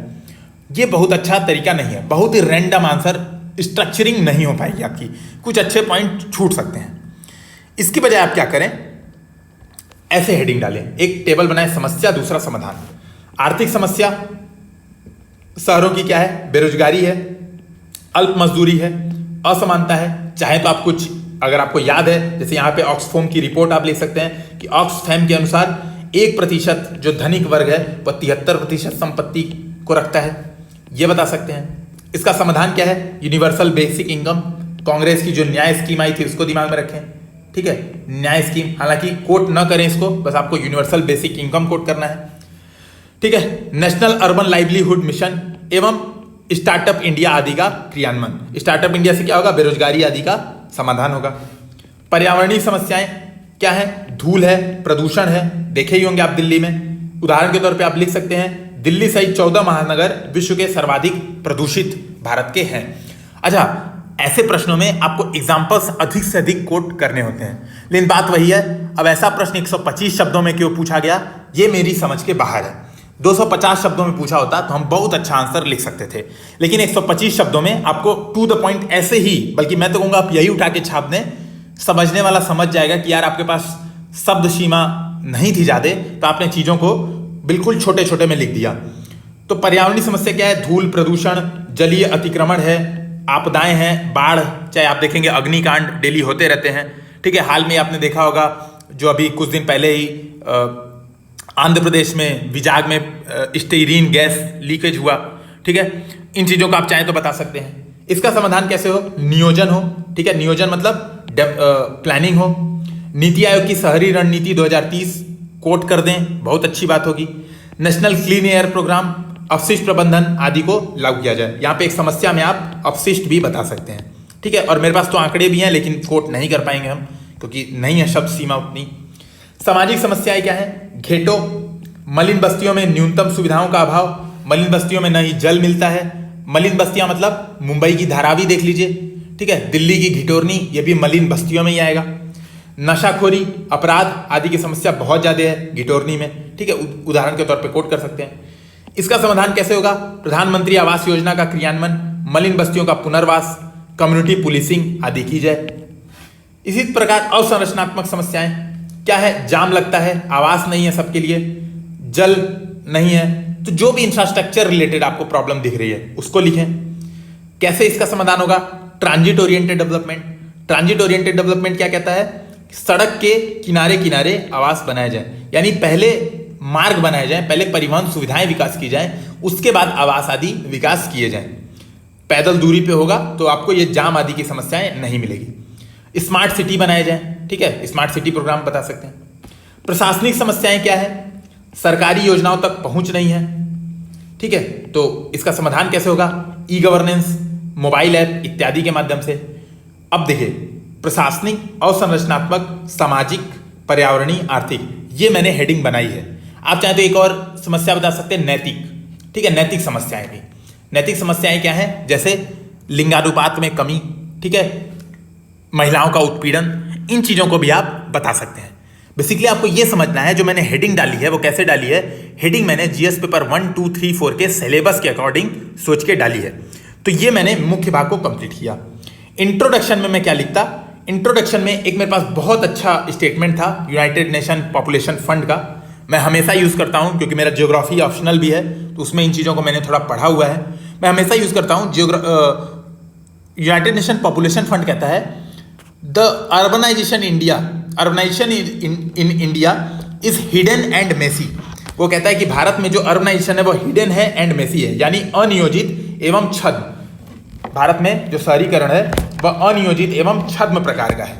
ये बहुत अच्छा तरीका नहीं है, बहुत ही रैंडम आंसर, स्ट्रक्चरिंग नहीं हो पाएगी आपकी, कुछ अच्छे पॉइंट छूट सकते हैं। इसकी बजाय आप क्या करें, ऐसे हेडिंग डालें, एक टेबल बनाए, समस्या दूसरा समाधान। आर्थिक समस्या शहरों की क्या है, बेरोजगारी है, अल्प मजदूरी है, असमानता है। चाहे तो आप कुछ, अगर आपको याद है, जैसे यहाँ पे ऑक्सफैम की रिपोर्ट आप ले सकते हैं कि ऑक्सफैम के अनुसार 1% जो धनिक वर्ग है वह 73% संपत्ति को रखता है, ये बता सकते हैं। इसका समाधान क्या है? Universal basic income. कांग्रेस की जो न्याय स्कीम आई थी उसको दिमाग में रखें, ठीक है, न्याय स्कीम। हालांकि कोट न करें इसको, बस आपको यूनिवर्सल बेसिक इनकम कोट करना है, ठीक है। नेशनल अर्बन लाइवलीहुड मिशन एवं स्टार्टअप इंडिया आदि का क्रियान्वयन। स्टार्टअप इंडिया से क्या होगा? बेरोजगारी आदि का समाधान होगा। पर्यावरणीय समस्याएं क्या है? धूल है, प्रदूषण है, देखे ही होंगे आप दिल्ली में। उदाहरण के तौर पे आप लिख सकते हैं दिल्ली सहित 14 महानगर विश्व के सर्वाधिक प्रदूषित भारत के हैं। अच्छा, ऐसे प्रश्नों में आपको एग्जाम्पल्स अधिक से अधिक कोट करने होते हैं, लेकिन बात वही है, अब ऐसा प्रश्न 125 शब्दों में क्यों पूछा गया, ये मेरी समझ के बाहर है। 250 शब्दों में पूछा होता तो हम बहुत अच्छा आंसर लिख सकते थे, लेकिन 125 शब्दों में आपको टू द पॉइंट ऐसे ही, बल्कि मैं तो कहूंगा आप यही उठा के छाप दें, समझने वाला समझ जाएगा कि यार आपके पास शब्द सीमा नहीं थी ज्यादा, तो आपने चीजों को बिल्कुल छोटे छोटे में लिख दिया। तो पर्यावरणीय समस्या क्या है? धूल, प्रदूषण, जलीय अतिक्रमण है, आपदाएं हैं, बाढ़, चाहे आप देखेंगे अग्निकांड डेली होते रहते हैं, ठीक है। हाल में आपने देखा होगा जो अभी कुछ दिन पहले ही आंध्र प्रदेश में विजाग में स्टीरीन गैस लीकेज हुआ, ठीक है। इन चीजों का आप चाहें तो बता सकते हैं। इसका समाधान कैसे हो? नियोजन हो, ठीक है। नियोजन मतलब प्लानिंग हो। नीति आयोग की शहरी रणनीति 2030 कोट कर दें, बहुत अच्छी बात होगी। नेशनल क्लीन एयर प्रोग्राम, अपशिष्ट प्रबंधन आदि को लागू किया जाए। यहाँ पे एक समस्या में आप अपशिष्ट भी बता सकते हैं, ठीक है। और मेरे पास तो आंकड़े भी हैं, लेकिन कोट नहीं कर पाएंगे हम, क्योंकि नहीं है शब्द सीमा उतनी। सामाजिक समस्याएं क्या है? घेटो, मलिन बस्तियों में न्यूनतम सुविधाओं का अभाव, मलिन बस्तियों में न ही जल मिलता है। मलिन बस्तियां मतलब मुंबई की धारावी देख लीजिए, ठीक है, दिल्ली की घिटोरनी, ये भी मलिन बस्तियों में ही आएगा। नशाखोरी, अपराध आदि की समस्या बहुत ज्यादा है घिटोरनी में, ठीक है, उदाहरण के तौर पे कोट कर सकते हैं। इसका समाधान कैसे होगा? प्रधानमंत्री आवास योजना का क्रियान्वयन, मलिन बस्तियों का पुनर्वास, कम्युनिटी पुलिसिंग आदि की जाए। इसी प्रकार अवसंरचनात्मक समस्याएं क्या है? जाम लगता है, आवास नहीं है सबके लिए, जल नहीं है, तो जो भी इंफ्रास्ट्रक्चर रिलेटेड आपको प्रॉब्लम दिख रही है उसको लिखें। कैसे इसका समाधान होगा? Transit oriented development. Transit oriented development क्या कहता है? सड़क के किनारे किनारे आवास बनाए जाए, यानी पहले मार्ग बनाए जाए, पहले परिवहन सुविधाएं विकास की जाए, उसके बाद आवास आदि विकास किए जाए। पैदल दूरी पे होगा तो आपको ये जाम आदि की समस्याएं नहीं मिलेगी। स्मार्ट सिटी बनाए जाए, ठीक है, स्मार्ट सिटी प्रोग्राम बता सकते हैं। प्रशासनिक समस्याएं क्या है? सरकारी योजनाओं तक पहुंच नहीं है, ठीक है, तो इसका समाधान कैसे होगा? ई गवर्नेंस, मोबाइल ऐप इत्यादि के माध्यम से। अब देखिए, प्रशासनिक, अवसंरचनात्मक, सामाजिक, पर्यावरणीय, आर्थिक, ये मैंने हेडिंग बनाई है। आप चाहे तो एक और समस्या बता सकते हैं, नैतिक, ठीक है, नैतिक समस्याएं भी। नैतिक समस्याएं क्या है? जैसे लिंगानुपात में कमी, ठीक है, महिलाओं का उत्पीड़न, इन चीजों को भी आप बता सकते हैं। बेसिकली आपको यह समझना है जो मैंने हेडिंग डाली है वो कैसे डाली है। हेडिंग मैंने जीएस पेपर 1, 2, 3, 4 के सिलेबस के अकॉर्डिंग सोच के डाली है। तो ये मैंने मुख्य भाग को कंप्लीट किया। इंट्रोडक्शन में मैं क्या लिखता? इंट्रोडक्शन में एक मेरे पास बहुत अच्छा स्टेटमेंट था यूनाइटेड नेशन पॉपुलेशन फंड का, मैं हमेशा यूज करता हूं क्योंकि मेरा ज्योग्राफी ऑप्शनल भी है, तो उसमें इन चीजों को मैंने थोड़ा पढ़ा हुआ है। मैं हमेशा यूज करता हूं। यूनाइटेड नेशन पॉपुलेशन फंड कहता है the urbanisation in India is hidden and messy. वो कहता है कि भारत में जो अर्बनाइजेशन है वो हिडन है एंड मेसी है, यानी अनियोजित एवं छद्म। भारत में जो शहरीकरण है वह अनियोजित एवं छद्म प्रकार का है।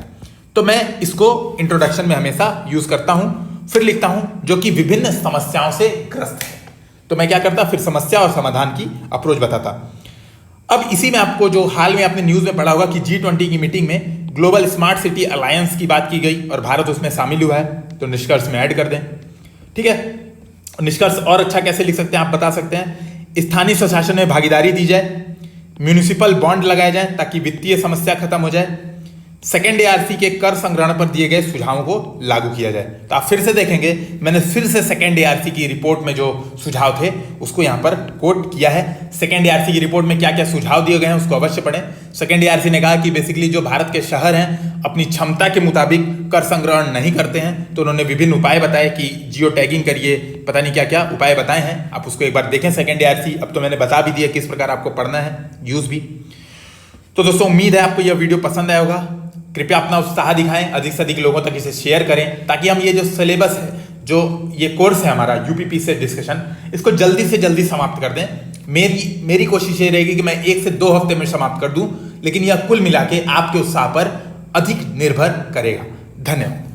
तो मैं इसको इंट्रोडक्शन में हमेशा यूज करता हूं। फिर लिखता हूं जो कि विभिन्न समस्याओं से ग्रस्त है। तो मैं क्या करता? फिर समस्या और समाधान की अप्रोच बताता। अब इसी में आपको जो हाल में आपने न्यूज में पढ़ा होगा कि G20 की मीटिंग में ग्लोबल स्मार्ट सिटी अलायंस की बात की गई और भारत उसमें शामिल हुआ है, तो निष्कर्ष में ऐड कर दें, ठीक है। निष्कर्ष और अच्छा कैसे लिख सकते हैं आप बता सकते हैं। स्थानीय स्वशासन में भागीदारी दी जाए, म्यूनिसिपल बॉन्ड लगाए जाए ताकि वित्तीय समस्या खत्म हो जाए, सेकेंड ARC के कर संग्रहण पर दिए गए सुझावों को लागू किया जाए। तो आप फिर से देखेंगे मैंने फिर से सेकेंड ARC की रिपोर्ट में जो सुझाव थे उसको यहाँ पर कोट किया है। सेकेंड ARC की रिपोर्ट में क्या क्या सुझाव दिए गए हैं उसको अवश्य पढ़ें। सेकेंड ARC ने कहा कि बेसिकली जो भारत के शहर हैं अपनी क्षमता के मुताबिक कर संग्रहण नहीं करते हैं, तो उन्होंने विभिन्न उपाय बताए कि जियो टैगिंग करिए, पता नहीं क्या क्या उपाय बताए हैं। आप उसको एक बार देखें सेकेंड ARC। अब तो मैंने बता भी दिया किस प्रकार आपको पढ़ना है, यूज भी। तो दोस्तों उम्मीद है आपको यह वीडियो पसंद आया होगा। कृपया अपना उत्साह दिखाएं, अधिक से अधिक लोगों तक इसे शेयर करें ताकि हम ये जो सिलेबस है, जो ये कोर्स है हमारा यूपीपी से डिस्कशन, इसको जल्दी से जल्दी समाप्त कर दें। मेरी कोशिश ये रहेगी कि मैं 1 से 2 हफ्ते में समाप्त कर दूं, लेकिन यह कुल मिला के आपके उत्साह पर अधिक निर्भर करेगा। धन्यवाद।